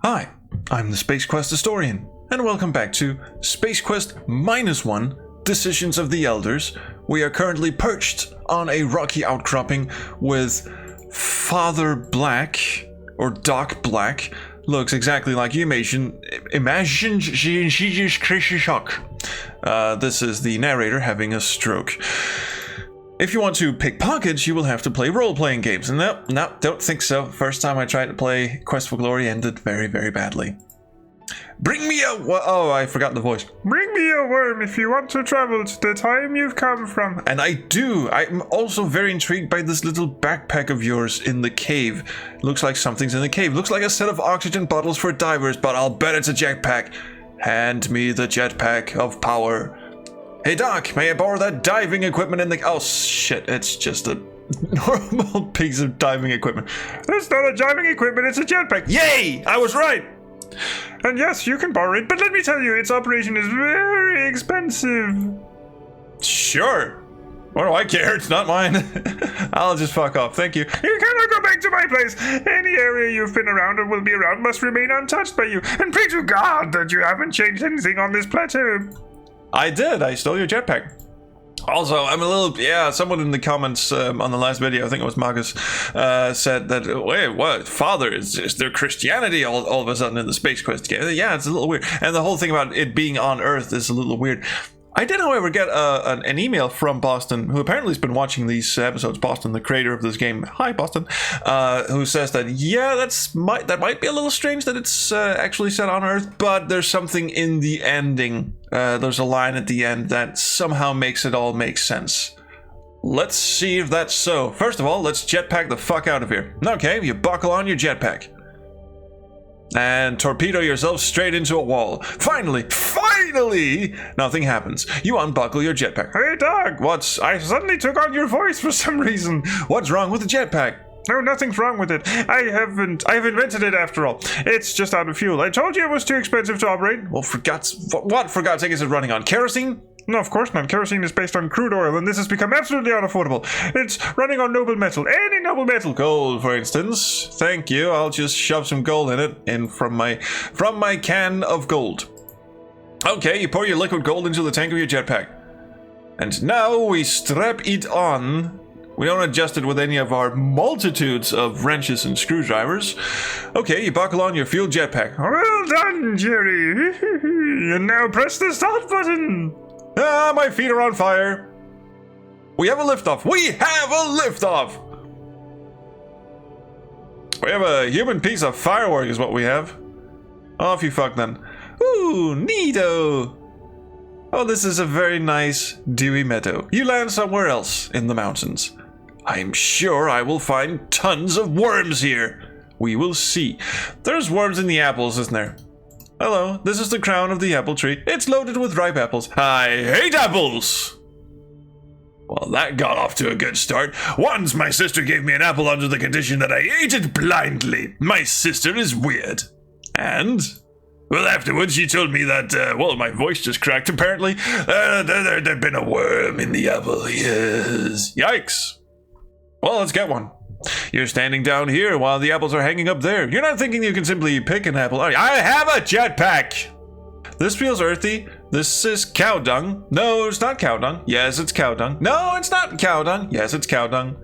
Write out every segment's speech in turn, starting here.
Hi, I'm the Space Quest historian, and welcome back to Space Quest -1, Decisions of the Elders. We are currently perched on a rocky outcropping with Father Black, or Doc Black. Looks exactly like you imagine shock. This is the narrator having a stroke. If you want to pick pockets, you will have to play role-playing games. And no, don't think so. First time I tried to play Quest for Glory ended very, very badly. Bring me a... Oh, I forgot the voice. Bring me a worm if you want to travel to the time you've come from. And I do. I'm also very intrigued by this little backpack of yours in the cave. Looks like something's in the cave. Looks like a set of oxygen bottles for divers, but I'll bet it's a jetpack. Hand me the jetpack of power. Hey Doc, may I borrow that diving equipment in the... Oh shit, it's just a normal piece of diving equipment. It's not a diving equipment, it's a jetpack. Yay! I was right! And yes, you can borrow it, but let me tell you, its operation is very expensive. Sure. What do I care? It's not mine. I'll just fuck off, thank you. You cannot go back to my place. Any area you've been around or will be around must remain untouched by you. And pray to God that you haven't changed anything on this plateau. I did. I stole your jetpack. Also, I'm a little... Yeah, someone in the comments on the last video, I think it was Marcus, said that, wait, what? Father, is there Christianity all of a sudden in the Space Quest game? Yeah, it's a little weird. And the whole thing about it being on Earth is a little weird. I did, however, get an email from Boston, who apparently has been watching these episodes. Boston, the creator of this game. Hi, Boston. Who says that, yeah, that might be a little strange that it's actually set on Earth, but there's something in the ending. There's a line at the end that somehow makes it all make sense. Let's see if that's so. First of all, let's jetpack the fuck out of here. Okay, you buckle on your jetpack. And torpedo yourself straight into a wall. Finally, nothing happens. You unbuckle your jetpack. Hey, Doc. I suddenly took on your voice for some reason. What's wrong with the jetpack? No, nothing's wrong with it. I've invented it after all. It's just out of fuel. I told you it was too expensive to operate. Well, for God's sake is it running on? Kerosene? No, of course not. Kerosene is based on crude oil, and this has become absolutely unaffordable. It's running on noble metal. Any noble metal. Gold, for instance. Thank you. I'll just shove some gold in it, from my can of gold. Okay, you pour your liquid gold into the tank of your jetpack. And now we strap it on. We don't adjust it with any of our multitudes of wrenches and screwdrivers. Okay, you buckle on your fuel jetpack. Well done, Jerry. And now press the start button. Ah, my feet are on fire. We have a liftoff. We have a liftoff. We have a human piece of firework is what we have. Off you fuck then. Ooh, neato. Oh, this is a very nice dewy meadow. You land somewhere else in the mountains. I'm sure I will find tons of worms here. We will see. There's worms in the apples, isn't there? Hello, this is the crown of the apple tree. It's loaded with ripe apples. I hate apples! Well, that got off to a good start. Once my sister gave me an apple under the condition that I ate it blindly. My sister is weird. And... well, afterwards she told me that, well, my voice just cracked apparently. There'd been a worm in the apple, yes. Yikes. Well, let's get one. You're standing down here while the apples are hanging up there. You're not thinking you can simply pick an apple. I have a jetpack! This feels earthy. This is cow dung. No, it's not cow dung. Yes, it's cow dung. No, it's not cow dung. Yes, it's cow dung.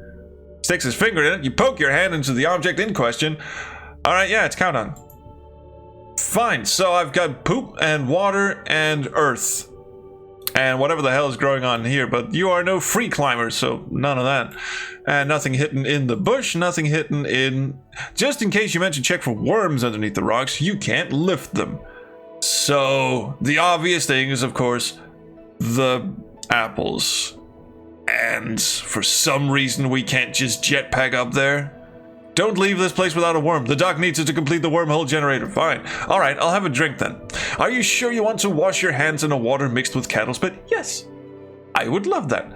Sticks his finger in it. You poke your hand into the object in question. Alright, yeah, it's cow dung. Fine, so I've got poop and water and earth. And whatever the hell is growing on here, but you are no free climber, so none of that. And nothing hidden in the bush, nothing hidden in... Just in case you meant to check for worms underneath the rocks, you can't lift them. So, the obvious thing is, of course, the apples. And for some reason we can't just jetpack up there. Don't leave this place without a worm. The doc needs it to complete the wormhole generator. Fine. Alright, I'll have a drink then. Are you sure you want to wash your hands in a water mixed with cattle spit? Yes. I would love that.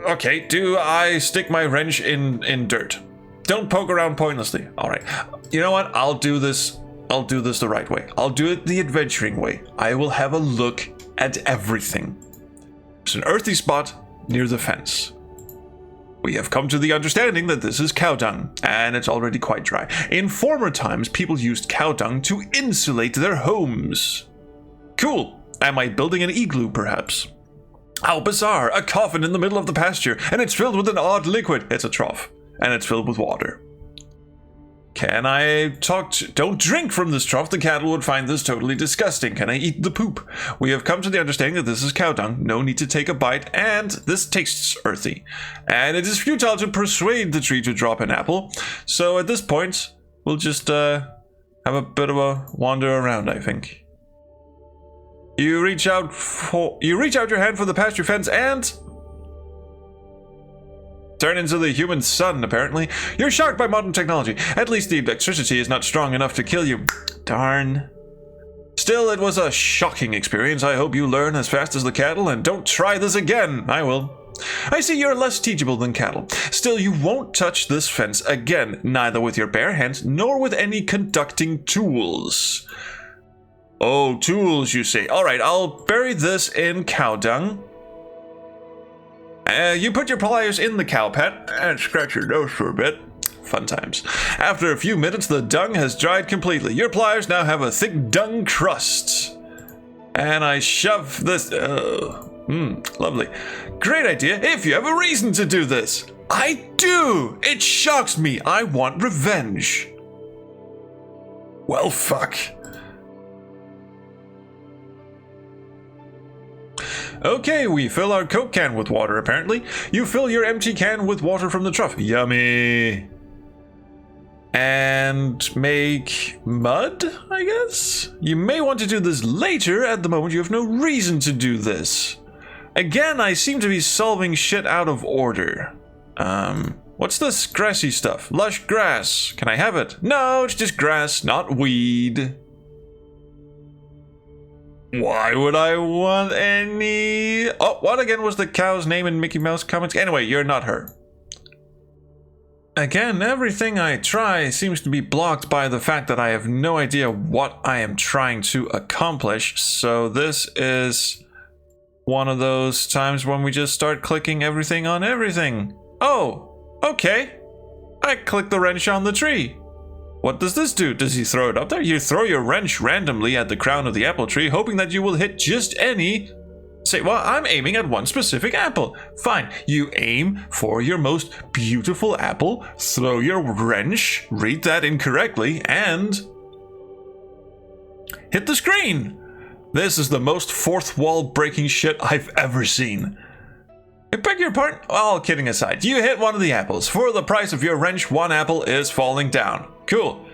Okay, do I stick my wrench in dirt? Don't poke around pointlessly. Alright. You know what? I'll do this the right way. I'll do it the adventuring way. I will have a look at everything. There's an earthy spot near the fence. We have come to the understanding that this is cow dung, and it's already quite dry. In former times, people used cow dung to insulate their homes. Cool. Am I building an igloo, perhaps? How bizarre. A coffin in the middle of the pasture, and it's filled with an odd liquid. It's a trough, and it's filled with water. Can I talk to... Don't drink from this trough. The cattle would find this totally disgusting. Can I eat the poop? We have come to the understanding that this is cow dung. No need to take a bite, and this tastes earthy. And it is futile to persuade the tree to drop an apple. So at this point, we'll just have a bit of a wander around, I think. You reach out your hand for the pasture fence and... turn into the human sun, apparently. You're shocked by modern technology. At least the electricity is not strong enough to kill you. Darn. Still, it was a shocking experience. I hope you learn as fast as the cattle and don't try this again. I will. I see you're less teachable than cattle. Still, you won't touch this fence again, neither with your bare hands nor with any conducting tools. Oh, tools, you say. Alright, I'll bury this in cow dung. You put your pliers in the cow pen and scratch your nose for a bit. Fun times. After a few minutes, the dung has dried completely. Your pliers now have a thick dung crust. And I shove this... lovely. Great idea, if you have a reason to do this. I do! It shocks me. I want revenge. Well, fuck. Okay, we fill our Coke can with water, apparently. You fill your empty can with water from the trough. Yummy. And make mud, I guess? You may want to do this later. At the moment, you have no reason to do this. Again, I seem to be solving shit out of order. What's this grassy stuff? Lush grass. Can I have it? No, it's just grass, not weed. Why would I want any... Oh, what again was the cow's name in Mickey Mouse comics? Anyway, you're not her. Again, everything I try seems to be blocked by the fact that I have no idea what I am trying to accomplish. So this is one of those times when we just start clicking everything on everything. Oh, okay. I click the wrench on the tree. What does this do? Does he throw it up there? You throw your wrench randomly at the crown of the apple tree, hoping that you will hit just any... Say, well, I'm aiming at one specific apple. Fine. You aim for your most beautiful apple, throw your wrench, read that incorrectly, and... hit the screen! This is the most fourth wall breaking shit I've ever seen. I beg your pardon? All kidding aside, you hit one of the apples. For the price of your wrench, one apple is falling down. Cool.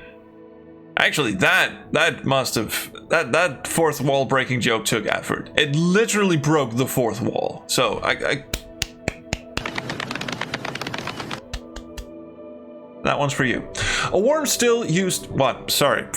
Actually, that must have... That fourth wall breaking joke took effort. It literally broke the fourth wall. So, that one's for you. A worm still used... What? Sorry.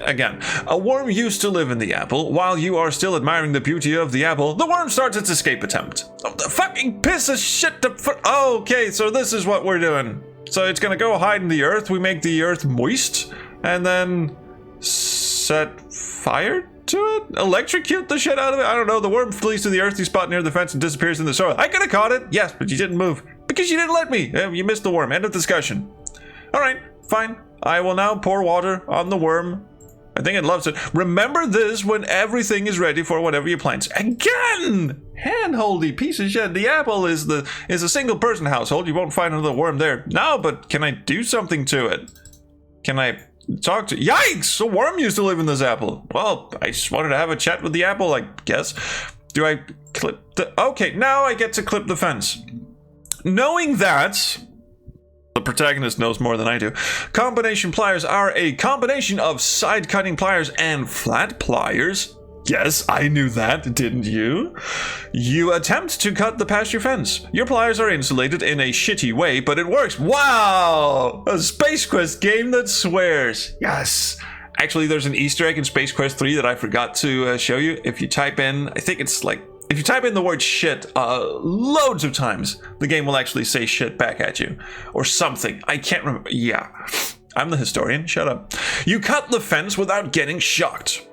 Again. A worm used to live in the apple. While you are still admiring the beauty of the apple, the worm starts its escape attempt. Oh, the fucking piss of shit to... Oh, okay, so this is what we're doing. So it's gonna go hide in the earth. We make the earth moist. And then... set fire to it? Electrocute the shit out of it? I don't know. The worm flees to the earthy spot near the fence and disappears in the soil. I could have caught it. Yes, but you didn't move. Because you didn't let me. You missed the worm. End of discussion. Alright, fine. I will now pour water on the worm. I think it loves it. Remember this when everything is ready for whatever you plant. Again! Handholdy piece of shit. The apple is a single person household. You won't find another worm there. No, but can I do something to it? Can I talk to... Yikes! A worm used to live in this apple. Well, I just wanted to have a chat with the apple, I guess. Do I clip the... Okay, now I get to clip the fence. Knowing that... The protagonist knows more than I do. Combination pliers are a combination of side-cutting pliers and flat pliers. Yes, I knew that, didn't you? You attempt to cut the pasture fence. Your pliers are insulated in a shitty way, but it works. Wow! A Space Quest game that swears. Yes. Actually, there's an Easter egg in Space Quest 3 that I forgot to show you. If you type in, I think it's like... If you type in the word shit loads of times, the game will actually say shit back at you. Or something. I can't remember. Yeah. I'm the historian. Shut up. You cut the fence without getting shocked.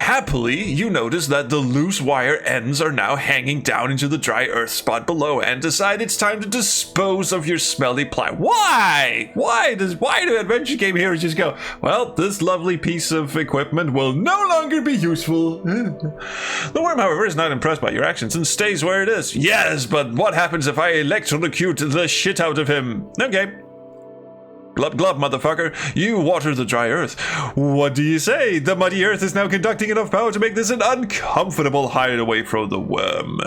Happily, you notice that the loose wire ends are now hanging down into the dry earth spot below and decide it's time to dispose of your smelly ply. Why? Why do adventure game heroes just go, well, this lovely piece of equipment will no longer be useful? The worm, however, is not impressed by your actions and stays where it is. Yes, but what happens if I electrocute the shit out of him? Okay. Glub glub, motherfucker. You water the dry earth. What do you say? The muddy earth is now conducting enough power to make this an uncomfortable hideaway for the worm.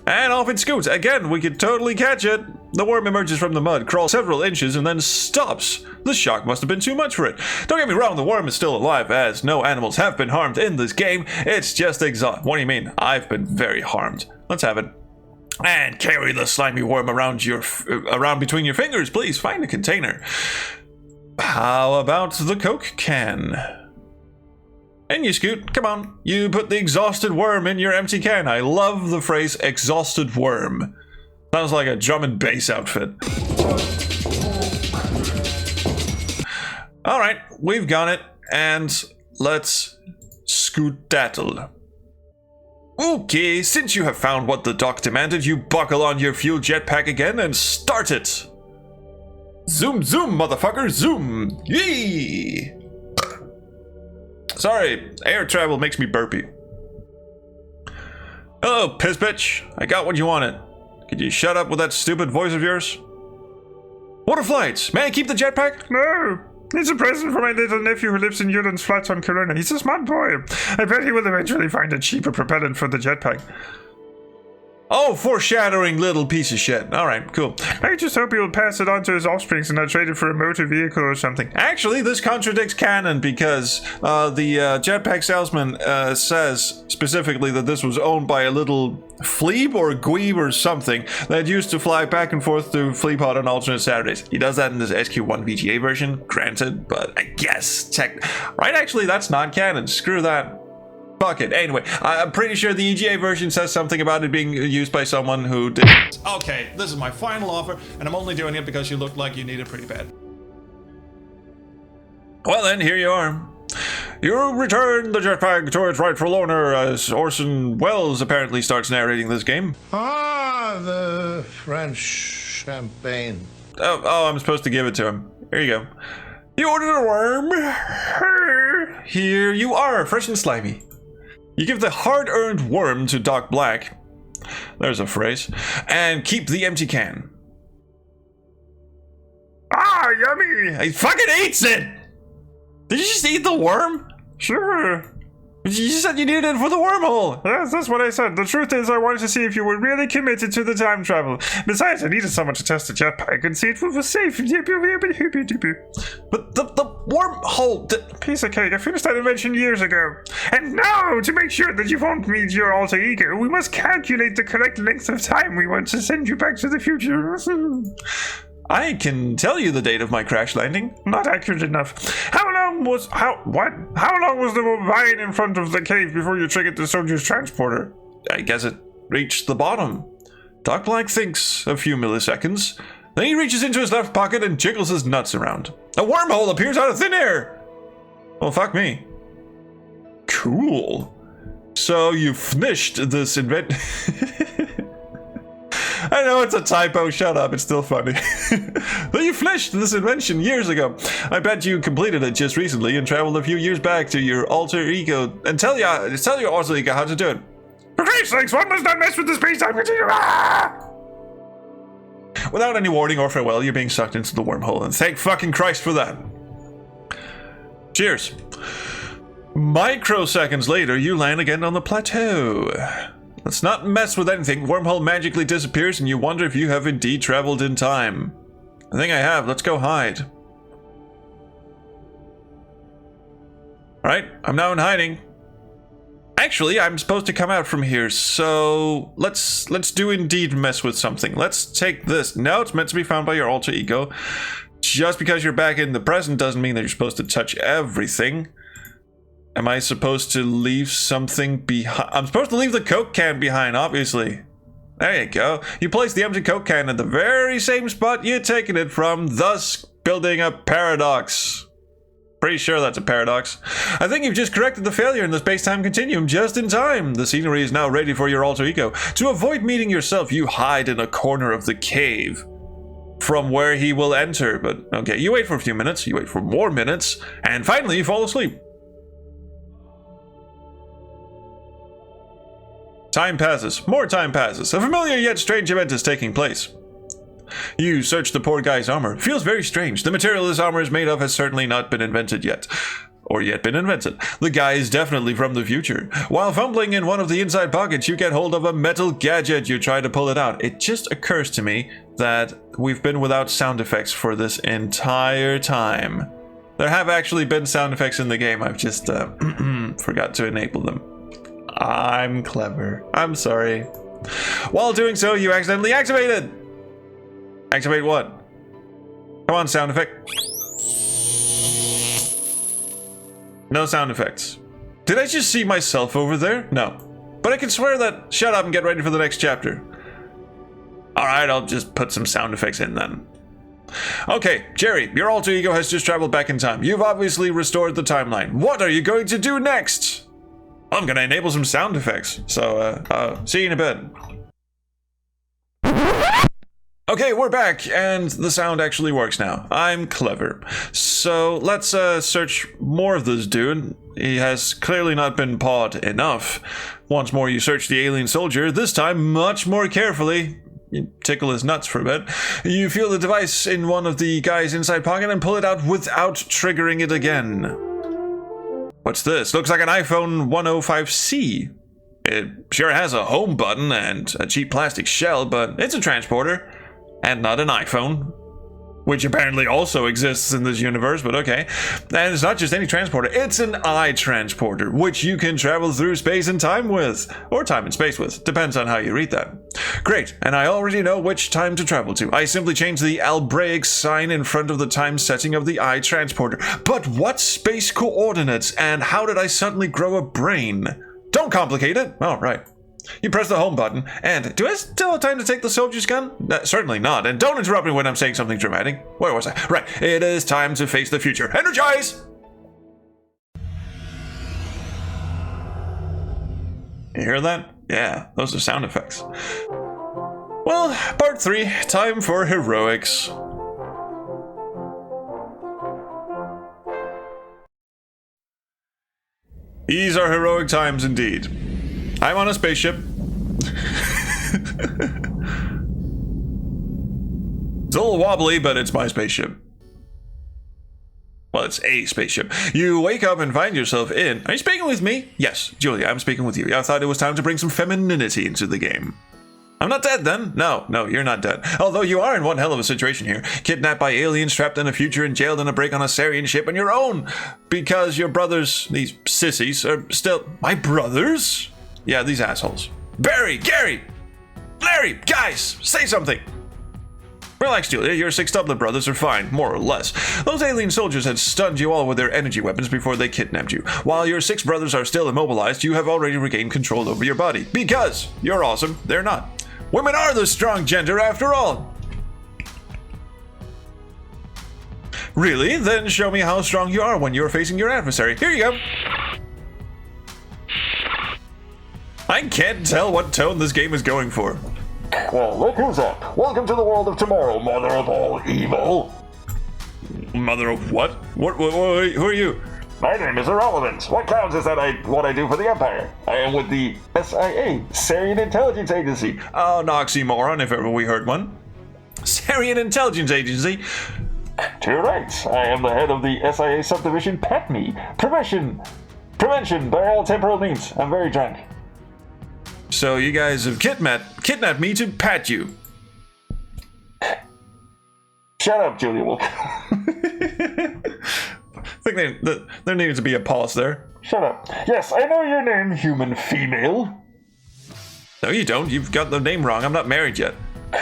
And off it scoots. Again, we could totally catch it. The worm emerges from the mud, crawls several inches, and then stops. The shock must have been too much for it. Don't get me wrong, the worm is still alive, as no animals have been harmed in this game. It's just exhausted. What do you mean? I've been very harmed. Let's have it. And carry the slimy worm around between your fingers, please. Find a container. How about the Coke can? And you scoot. Come on. You put the exhausted worm in your empty can. I love the phrase exhausted worm. Sounds like a drum and bass outfit. Alright, we've got it. And let's scoot-daddle. Okay, since you have found what the dock demanded, you buckle on your fuel jetpack again and start it. Zoom, zoom, motherfucker, zoom. Yee! Sorry, air travel makes me burpy. Hello, piss bitch. I got what you wanted. Could you shut up with that stupid voice of yours? Water flights. May I keep the jetpack? No. It's a present for my little nephew who lives in Yulan's flats on Corona. He's a smart boy. I bet he will eventually find a cheaper propellant for the jetpack. Oh, foreshadowing little piece of shit. Alright, cool. I just hope he will pass it on to his offsprings and not trade it for a motor vehicle or something. Actually, this contradicts canon because the jetpack salesman says specifically that this was owned by a little Fleeb or Gweeb or something that used to fly back and forth to Fleapod on alternate Saturdays. He does that in this SQ1 VGA version, granted, but I guess right, actually, that's not canon. Screw that. Fuck it. Anyway, I'm pretty sure the EGA version says something about it being used by someone who did. Okay, this is my final offer, and I'm only doing it because you look like you need it pretty bad. Well then, here you are. You return the jetpack to its rightful owner as Orson Welles apparently starts narrating this game. Ah, the French champagne. Oh, I'm supposed to give it to him. Here you go. You ordered a worm. Here you are, fresh and slimy. You give the hard-earned worm to Doc Black. There's a phrase. And keep the empty can. Ah, yummy! He fucking eats it! Did you just eat the worm? Sure. You said you needed it for the wormhole. Yes, that's what I said. The truth is, I wanted to see if you were really committed to the time travel. Besides, I needed someone to test the jetpack and see if it was safe. But the wormhole... Piece of cake. I finished that invention years ago. And now, to make sure that you won't meet your alter ego, we must calculate the correct length of time we want to send you back to the future. I can tell you the date of my crash landing. Not accurate enough. How long was the vine in front of the cave before you triggered the soldier's transporter? I guess it reached the bottom. Doc Black thinks a few milliseconds. Then he reaches into his left pocket and jiggles his nuts around. A wormhole appears out of thin air. Well, fuck me. Cool. So you finished this I know it's a typo, shut up, it's still funny. But you finished this invention years ago. I bet you completed it just recently and traveled a few years back to your alter ego and tell your alter ego how to do it. For Christ's sakes, one must not mess with the space-time continuum! Ah! Without any warning or farewell, you're being sucked into the wormhole, and thank fucking Christ for that. Cheers. Microseconds later, you land again on the plateau. Let's not mess with anything. Wormhole magically disappears and you wonder if you have indeed traveled in time. I think I have. Let's go hide. Alright, I'm now in hiding. Actually, I'm supposed to come out from here, so let's do indeed mess with something. Let's take this. No, it's meant to be found by your alter ego. Just because you're back in the present doesn't mean that you're supposed to touch everything. Am I supposed to leave something behind? I'm supposed to leave the Coke can behind, obviously. There you go. You place the empty Coke can at the very same spot you're taking it from, thus building a paradox. Pretty sure that's a paradox. I think you've just corrected the failure in the space-time continuum just in time. The scenery is now ready for your alter ego. To avoid meeting yourself, you hide in a corner of the cave from where he will enter. But okay, you wait for a few minutes, you wait for more minutes, and finally you fall asleep. Time passes. More time passes. A familiar yet strange event is taking place. You search the poor guy's armor. Feels very strange. The material his armor is made of has certainly not been invented yet. Or yet been invented. The guy is definitely from the future. While fumbling in one of the inside pockets, you get hold of a metal gadget. You try to pull it out. It just occurs to me that we've been without sound effects for this entire time. There have actually been sound effects in the game. I've just forgot to enable them. I'm clever. I'm sorry. While doing so, you accidentally activate it. Activate what? Come on, sound effect. No sound effects. Did I just see myself over there? No. But I can swear that... Shut up and get ready for the next chapter. Alright, I'll just put some sound effects in then. Okay, Jerry, your alter ego has just traveled back in time. You've obviously restored the timeline. What are you going to do next? I'm gonna enable some sound effects. So, see you in a bit. Okay, we're back, and the sound actually works now. I'm clever. So let's search more of this dude. He has clearly not been pawed enough. Once more, you search the alien soldier, this time much more carefully. You tickle his nuts for a bit. You feel the device in one of the guy's inside pocket and pull it out without triggering it again. What's this? Looks like an iPhone 105C. It sure has a home button and a cheap plastic shell, but it's a transporter. And not an iPhone, which apparently also exists in this universe, but okay. And it's not just any transporter, it's an I-transporter, which you can travel through space and time with, or time and space with, depends on how you read that. Great, and I already know which time to travel to. I simply change the algebraic sign in front of the time setting of the I-transporter. But what space coordinates, and how did I suddenly grow a brain? Don't complicate it. Oh, right. You press the home button, and do I still have time to take the soldier's gun? Certainly not, and don't interrupt me when I'm saying something dramatic. Where was I? Right, it is time to face the future. Energize! You hear that? Yeah, those are sound effects. Well, part 3, time for heroics. These are heroic times indeed. I'm on a spaceship. It's a little wobbly, but it's my spaceship. Well, it's a spaceship. You wake up and find yourself in... Are you speaking with me? Yes, Julia, I'm speaking with you. I thought it was time to bring some femininity into the game. I'm not dead then. No, you're not dead. Although you are in one hell of a situation here. Kidnapped by aliens, trapped in a future, and jailed in a break on a Sarian ship on your own. Because your brothers, these sissies, are still... My brothers? Yeah, these assholes. Barry, Gary, Larry, guys, say something. Relax, Julia, your sextuplet brothers are fine, more or less. Those alien soldiers had stunned you all with their energy weapons before they kidnapped you. While your 6 brothers are still immobilized, you have already regained control over your body. Because you're awesome, they're not. Women are the strong gender after all. Really? Then show me how strong you are when you're facing your adversary. Here you go. I can't tell what tone this game is going for. Well, look who's up. Welcome to the world of tomorrow, mother of all evil. Mother of what? Who are you? My name is irrelevant. What counts is that what I do for the Empire. I am with the SIA, Sarian Intelligence Agency. Oh, an oxymoron if ever we heard one. Sarian Intelligence Agency? Too right. I am the head of the SIA subdivision PETME. Prevention by all temporal means. I'm very drunk. So you guys have kidnapped me to pat you. Shut up, Julia. I think there needed to be a pause there. Shut up. Yes, I know your name, human female. No, you don't. You've got the name wrong. I'm not married yet.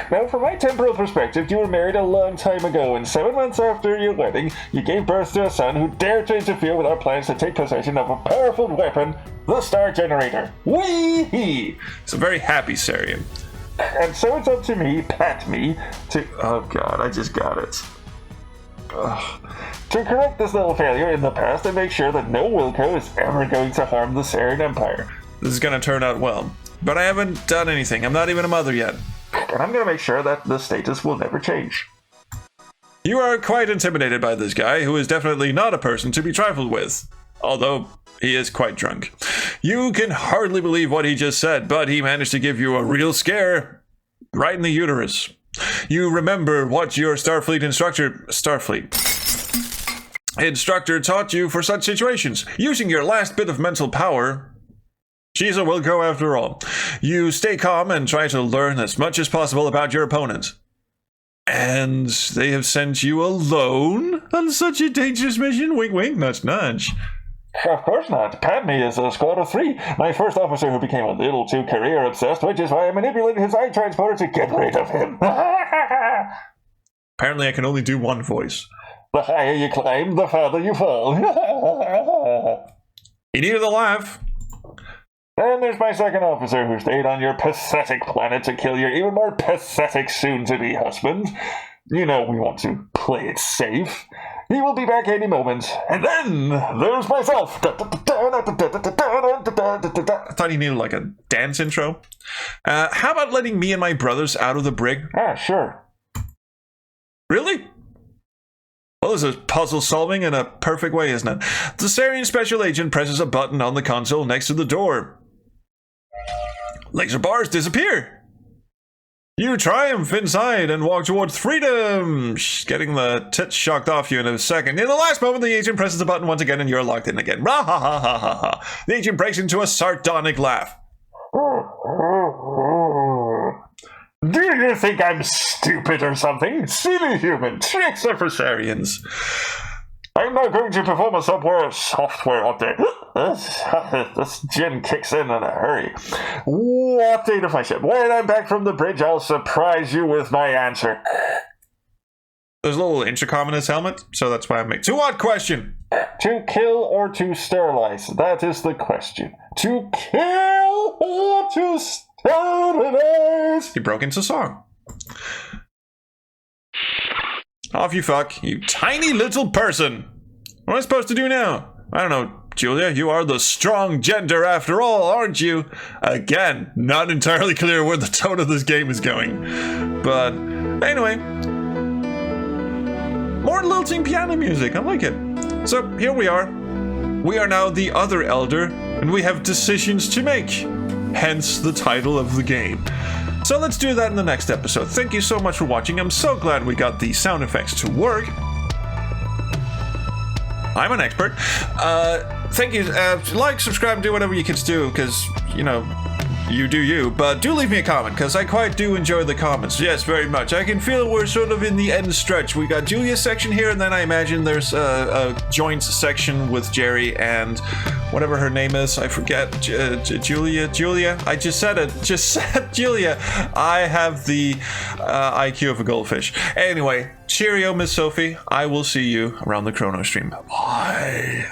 Well, from my temporal perspective, you were married a long time ago, and 7 months after your wedding, you gave birth to a son who dared to interfere with our plans to take possession of a powerful weapon, the Star Generator. Whee! It's a very happy Sarian. And so it's up to me, Pat me, to... Oh god, I just got it. To correct this little failure in the past and make sure that no Wilco is ever going to harm the Sarian Empire. This is gonna turn out well. But I haven't done anything. I'm not even a mother yet. And I'm going to make sure that the status will never change. You are quite intimidated by this guy, who is definitely not a person to be trifled with. Although, he is quite drunk. You can hardly believe what he just said, but he managed to give you a real scare right in the uterus. You remember what your Starfleet instructor taught you for such situations. Using your last bit of mental power, she's a Wilco after all. You stay calm and try to learn as much as possible about your opponent. And they have sent you alone on such a dangerous mission? Wink, wink, nudge, nudge. Of course not. Padme is a squad of 3. My first officer who became a little too career-obsessed, which is why I manipulated his eye transporter to get rid of him. Apparently I can only do one voice. The higher you climb, the farther you fall. He needed a laugh. And there's my second officer who stayed on your pathetic planet to kill your even more pathetic soon-to-be husband. You know we want to play it safe. He will be back any moment. And then there's myself. I thought he needed like a dance intro. How about letting me and my brothers out of the brig? Ah, sure. Really? Well, this is puzzle solving in a perfect way, isn't it? The Sarian special agent presses a button on the console next to the door. Laser bars disappear. You triumph inside and walk towards freedom. Getting the tits shocked off you in a second. In the last moment, the agent presses the button once again and you're locked in again. Rah ha ha ha ha ha. The agent breaks into a sardonic laugh. Do you think I'm stupid or something? Silly human. Tricks are for Sarians. I'm not going to perform a software update. This gin kicks in a hurry. Update of my ship. When I'm back from the bridge, I'll surprise you with my answer. There's a little intercom in his helmet, so that's why I make. To what question? To kill or to sterilize? That is the question. To kill or to sterilize? He broke into song. Off you fuck, you tiny little person. What am I supposed to do now? I don't know, Julia, you are the strong gender after all, aren't you? Again, not entirely clear where the tone of this game is going. But anyway, more lilting piano music, I like it. So here we are. We are now the other elder, and we have decisions to make. Hence the title of the game. So let's do that in the next episode. Thank you so much for watching. I'm so glad we got the sound effects to work. I'm an expert. Thank you. Like, subscribe, do whatever you kids do, because, you know, you do you. But do leave me a comment, because I quite do enjoy the comments. Yes, very much. I can feel we're sort of in the end stretch. We got Julia's section here, and then I imagine there's a joint section with Jerry and whatever her name is. I forget. Julia? I just said it. Just said Julia. I have the IQ of a goldfish. Anyway, cheerio, Miss Sophie. I will see you around the Chrono stream. Bye.